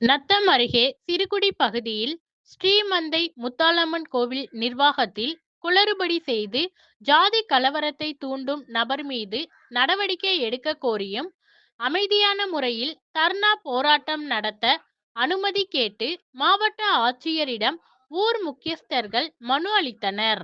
நத்தம் அருகே சிறுகுடி பகுதியில் ஸ்ரீமந்தை முத்தாலம்மன் கோவில் நிர்வாகத்தில் குளறுபடி செய்து ஜாதி கலவரத்தை தூண்டும் நபர் மீது நடவடிக்கை எடுக்க கோரியும் அமைதியான முறையில் தர்ணா போராட்டம் நடத்த அனுமதி கேட்டு மாவட்ட ஆட்சியரிடம் ஊர் முக்கியஸ்தர்கள் மனு அளித்தனர்.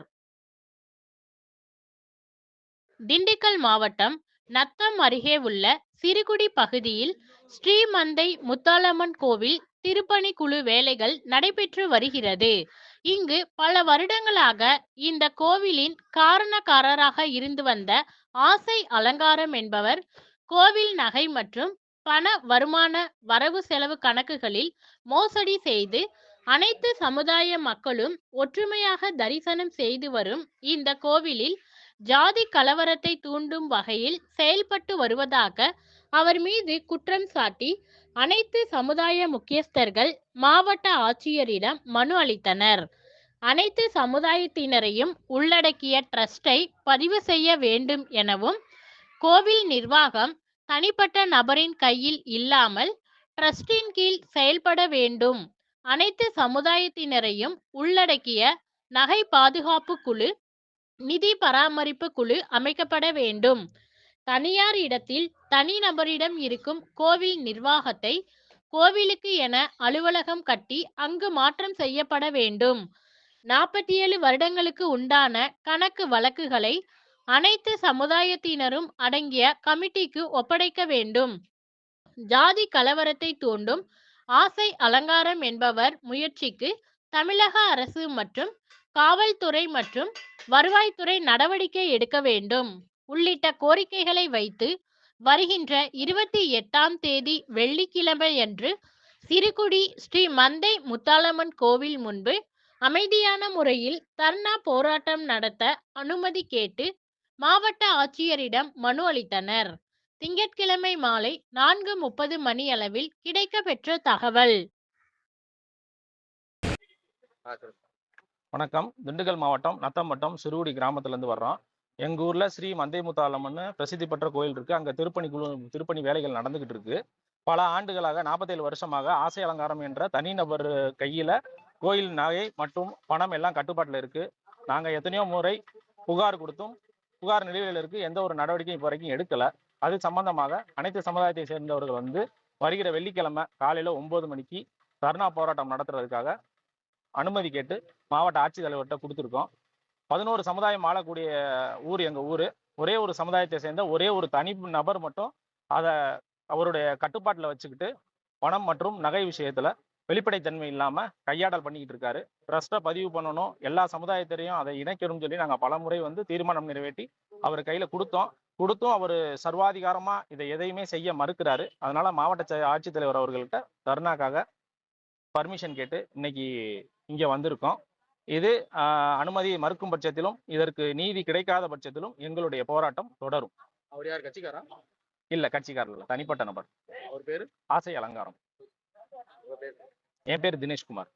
திண்டுக்கல் மாவட்டம் நத்தம் அருகே உள்ள சிறுகுடி பகுதியில் ஸ்ரீமந்தை முத்தாலம்மன் கோவில் திருப்பணி குழு வேலைகள் நடைபெற்று வருகிறது. இங்கு பல வருடங்களாக இந்த கோவிலின் காரணக்காரராக இருந்து வந்த ஆசை அலங்காரம் என்பவர் கோவில் நகை மற்றும் பண வருமான வரவு செலவு கணக்குகளில் மோசடி செய்து அனைத்து சமுதாய மக்களும் ஒற்றுமையாக தரிசனம் செய்து வரும் இந்த கோவிலில் ஜாதி கலவரத்தை தூண்டும் வகையில் செயல்பட்டு வருவதாக அவர் மீது குற்றம் சாட்டி அனைத்து சமுதாய முக்கியஸ்தர்கள் மாவட்ட ஆட்சியரிடம் மனு அளித்தனர். அனைத்து சமுதாயத்தினரையும் உள்ளடக்கிய டிரஸ்டை பதிவு செய்ய வேண்டும் எனவும், கோவில் நிர்வாகம் தனிப்பட்ட நபரின் கையில் இல்லாமல் டிரஸ்டின் கீழ் செயல்பட வேண்டும், அனைத்து சமுதாயத்தினரையும் உள்ளடக்கிய நகை பாதுகாப்பு குழு, நிதி பராமரிப்பு குழு அமைக்கப்பட வேண்டும், தனியார் இடத்தில் தனிநபரிடம் இருக்கும் கோவில் நிர்வாகத்தை கோவிலுக்கு என அலுவலகம் கட்டி அங்கு மாற்றம் செய்யப்பட வேண்டும், 47 வருடங்களுக்கு உண்டான கணக்கு வழக்குகளை அனைத்து சமுதாயத்தினரும் அடங்கிய கமிட்டிக்கு ஒப்படைக்க வேண்டும், ஜாதி கலவரத்தை தூண்டும் ஆசை அலங்காரம் என்பவர் முயற்சிக்கு தமிழக அரசு மற்றும் காவல்துறை மற்றும் வருவாய்த்துறை நடவடிக்கை எடுக்க வேண்டும் உள்ளிட்ட கோரிக்கைகளை வைத்து வருகின்ற 28ஆம் தேதி வெள்ளிக்கிழமையன்று சிறுகுடி ஸ்ரீ மந்தை முத்தாலம்மன் கோவில் முன்பு அமைதியான முறையில் தர்ணா போராட்டம் நடத்த அனுமதி கேட்டு மாவட்ட ஆட்சியரிடம் மனு அளித்தனர். திங்கட்கிழமை மாலை 4:30 மணியளவில் கிடைக்கப்பெற்ற தகவல். வணக்கம். திண்டுக்கல் மாவட்டம் நத்தம் வட்டம் சிறுகுடி கிராமத்திலேருந்து வர்றோம். எங்கள் ஊரில் ஸ்ரீ மந்தை முத்தாலம்மன் பிரசித்தி பெற்ற கோயில் இருக்குது. அங்கே திருப்பணி வேலைகள் நடந்துக்கிட்டு இருக்கு. பல ஆண்டுகளாக 47 வருஷமாக ஆசை அலங்காரம் என்ற தனிநபர் கையில் கோயில் நகை மற்றும் பணம் எல்லாம் கட்டுப்பாட்டில் இருக்குது. நாங்கள் எத்தனையோ முறை புகார் கொடுத்தும் புகார் நிலுவையில் இருக்குது. எந்த ஒரு நடவடிக்கையும் இப்போ வரைக்கும் எடுக்கலை. அது சம்பந்தமாக அனைத்து சமுதாயத்தை சேர்ந்தவர்கள் வருகிற வெள்ளிக்கிழமை காலையில் 9 மணிக்கு தர்ணா போராட்டம் நடத்துறதுக்காக அனுமதி கேட்டு மாவட்ட ஆட்சித்தலைவர்கிட்ட கொடுத்துருக்கோம். 11 சமுதாயம் ஆளக்கூடிய ஊர் எங்கள் ஊர். ஒரே ஒரு சமுதாயத்தை சேர்ந்த ஒரே ஒரு தனி நபர் மட்டும் அதை அவருடைய கட்டுப்பாட்டில் வச்சுக்கிட்டு பணம் மற்றும் நகை விஷயத்தில் வெளிப்படைத்தன்மை இல்லாமல் கையாடல் பண்ணிக்கிட்டு இருக்காரு. ட்ரஸ்ட்டை பதிவு பண்ணணும், எல்லா சமுதாயத்திலையும் அதை இணைக்கணும்னு சொல்லி நாங்கள் பல முறை தீர்மானம் நிறைவேற்றி அவர் கையில் கொடுத்தும் அவர் சர்வாதிகாரமாக இதை எதையுமே செய்ய மறுக்கிறாரு. அதனால மாவட்ட ஆட்சித்தலைவர் அவர்கள்ட்ட தர்ணாக்காக பர்மிஷன் கேட்டு இன்னைக்கு இங்கே வந்திருக்கோம். இது அனுமதி மறுக்கும் பட்சத்திலும் இதற்கு நீதி கிடைக்காத பட்சத்திலும் எங்களுடைய போராட்டம் தொடரும். அவர் யார், கட்சிக்காரா? இல்ல, கட்சிக்காரர் இல்ல, தனிப்பட்ட நபர். அவர் பேரு ஆசை அலங்காரம். என் பேர் தினேஷ்குமார்.